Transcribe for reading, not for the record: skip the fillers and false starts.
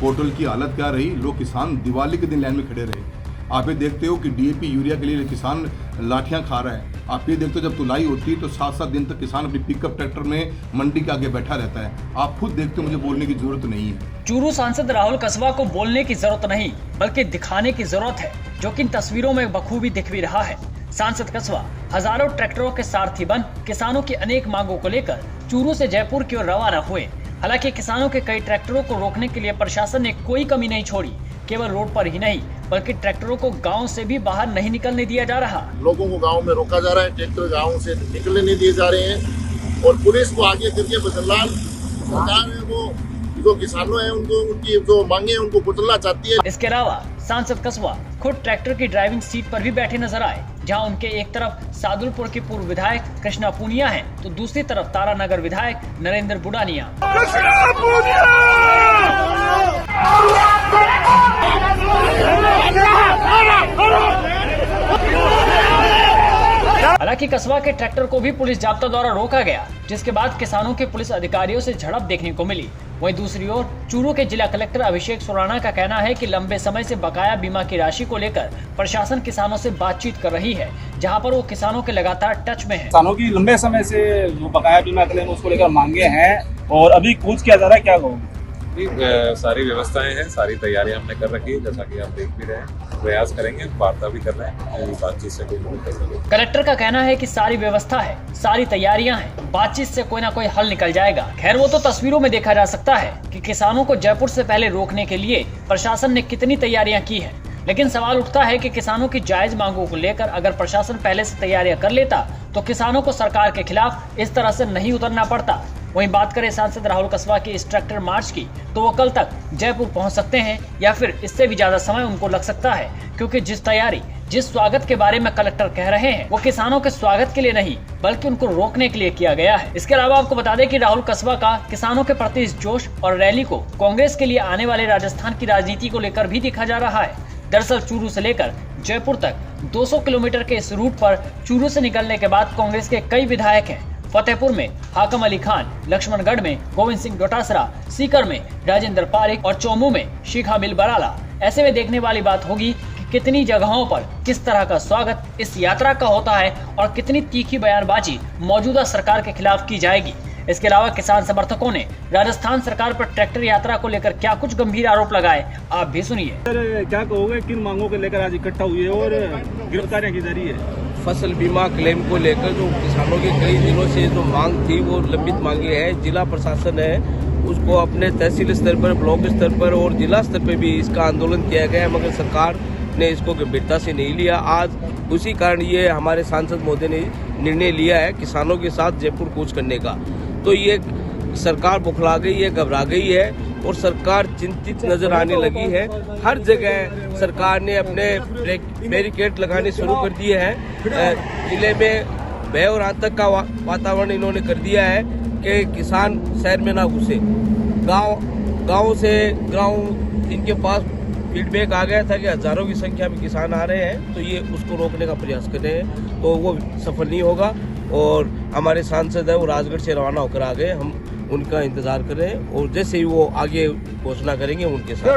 Portal की हालत क्या रही, लोग किसान दिवाली के दिन लाइन में खड़े रहे। आप ये देखते हो कि डीएपी यूरिया के लिए किसान लाठियां खा रहा है। आप ये देखते हो जब तुलाई होती है तो 7-7 दिन तक किसान अपनी पिकअप ट्रैक्टर में मंडी के आगे बैठा रहता है। आप खुद देखते हो, मुझे बोलने की जरूरत नहीं है। चूरू सांसद राहुल कस्बा को बोलने की जरूरत नहीं बल्कि दिखाने की जरूरत है, जो कि इन तस्वीरों में बखूबी दिख भी रहा है। सांसद कस्बा हजारों ट्रैक्टरों के सारथी बन किसानों की अनेक मांगों को लेकर चूरू से जयपुर की ओर रवाना हुए। हालांकि किसानों के कई ट्रैक्टरों को रोकने के लिए प्रशासन ने कोई कमी नहीं छोड़ी। केवल रोड पर ही नहीं बल्कि ट्रैक्टरों को गांव से भी बाहर नहीं निकलने दिया जा रहा। लोगों को गांव में रोका जा रहा है, ट्रैक्टर गांव से निकलने नहीं दिए जा रहे हैं और पुलिस को आगे करके बदलाव सरकार है वो जो किसानों है उनको उनकी जो मांगे हैं उनको बदलना चाहती है। इसके अलावा सांसद कस्बा खुद ट्रैक्टर की ड्राइविंग सीट पर भी बैठे नजर आए, जहां उनके एक तरफ सादुलपुर के पूर्व विधायक कृष्णा पूनिया हैं, तो दूसरी तरफ तारानगर विधायक नरेंद्र बुडानिया। हालांकि कस्बा के ट्रैक्टर को भी पुलिस जाब्ता द्वारा रोका गया, जिसके बाद किसानों के पुलिस अधिकारियों से झड़प देखने को मिली। वहीं दूसरी ओर चूरू के जिला कलेक्टर अभिषेक सुराना का कहना है कि लंबे समय से बकाया बीमा की राशि को लेकर प्रशासन किसानों से बातचीत कर रही है, जहां पर वो किसानों के लगातार टच में है। किसानों की लंबे समय से जो बकाया बीमा क्लेम उसको लेकर मांगे हैं और अभी कूच किया जा रहा है, क्या कहोगे? सारी व्यवस्थाएं हैं, सारी तैयारियां हमने कर रखी है, जैसा कि आप देख भी रहे हैं। प्रयास करेंगे, वार्ता भी कर रहे हैं, बातचीत से कोई कर सके। कलेक्टर का कहना है कि सारी व्यवस्था है, सारी तैयारियां हैं, बातचीत से कोई ना कोई हल निकल जाएगा। खैर वो तो तस्वीरों में देखा जा सकता है कि किसानों को जयपुर से पहले रोकने के लिए प्रशासन ने कितनी तैयारियां की है। लेकिन सवाल उठता है कि किसानों की जायज मांगों को लेकर अगर प्रशासन पहले से तैयारियां कर लेता तो किसानों को सरकार के खिलाफ इस तरह से नहीं उतरना पड़ता। वहीं बात करें सांसद राहुल कस्बा के इस ट्रैक्टर मार्च की, तो वो कल तक जयपुर पहुंच सकते हैं या फिर इससे भी ज्यादा समय उनको लग सकता है, क्योंकि जिस स्वागत के बारे में कलेक्टर कह रहे हैं वो किसानों के स्वागत के लिए नहीं बल्कि उनको रोकने के लिए किया गया है। इसके अलावा आपको बता दें कि राहुल कस्बा का किसानों के प्रति इस जोश और रैली को कांग्रेस के लिए आने वाले राजस्थान की राजनीति को लेकर भी देखा जा रहा है। दरअसल चूरू से लेकर जयपुर तक 200 किलोमीटर के इस रूट पर चूरू से निकलने के बाद कांग्रेस के कई विधायक हैं। फतेहपुर में हाकम अली खान, लक्ष्मणगढ़ में गोविंद सिंह डोटासरा, सीकर में राजेंद्र पारिक और चौमू में शिखा मिल बराला। ऐसे में देखने वाली बात होगी कि कितनी जगहों पर किस तरह का स्वागत इस यात्रा का होता है और कितनी तीखी बयानबाजी मौजूदा सरकार के खिलाफ की जाएगी। इसके अलावा किसान समर्थकों ने राजस्थान सरकार पर ट्रैक्टर यात्रा को लेकर क्या कुछ गंभीर आरोप लगाए, आप भी सुनिए। क्या कहोगे, किन मांगों को लेकर आज इकट्ठा हुए और गिरफ्तारियां की जा रही है? फसल बीमा क्लेम को लेकर जो किसानों की कई दिनों से जो मांग थी वो लंबित मांगे है। जिला प्रशासन है उसको अपने तहसील स्तर पर, ब्लॉक स्तर पर और जिला स्तर पर भी इसका आंदोलन किया गया, मगर सरकार ने इसको गंभीरता से नहीं लिया। आज उसी कारण ये हमारे सांसद महोदय ने निर्णय लिया है किसानों के साथ जयपुर कूच करने का। तो ये सरकार बुखला गई है, घबरा गई है और सरकार चिंतित नजर आने लगी है। हर जगह सरकार ने अपने बैरिकेड लगाने शुरू कर दिए हैं। जिले में भय और आतंक का वातावरण इन्होंने कर दिया है कि किसान शहर में ना घुसे। गांव इनके पास फीडबैक आ गया था कि हजारों की संख्या में किसान आ रहे हैं, तो ये उसको रोकने का प्रयास कर रहे हैं, तो वो सफल नहीं होगा। और हमारे सांसद है वो राजगढ़ से रवाना होकर आ गए, हम उनका इंतजार कर रहे हैं और जैसे ही वो आगे घोषणा करेंगे उनके साथ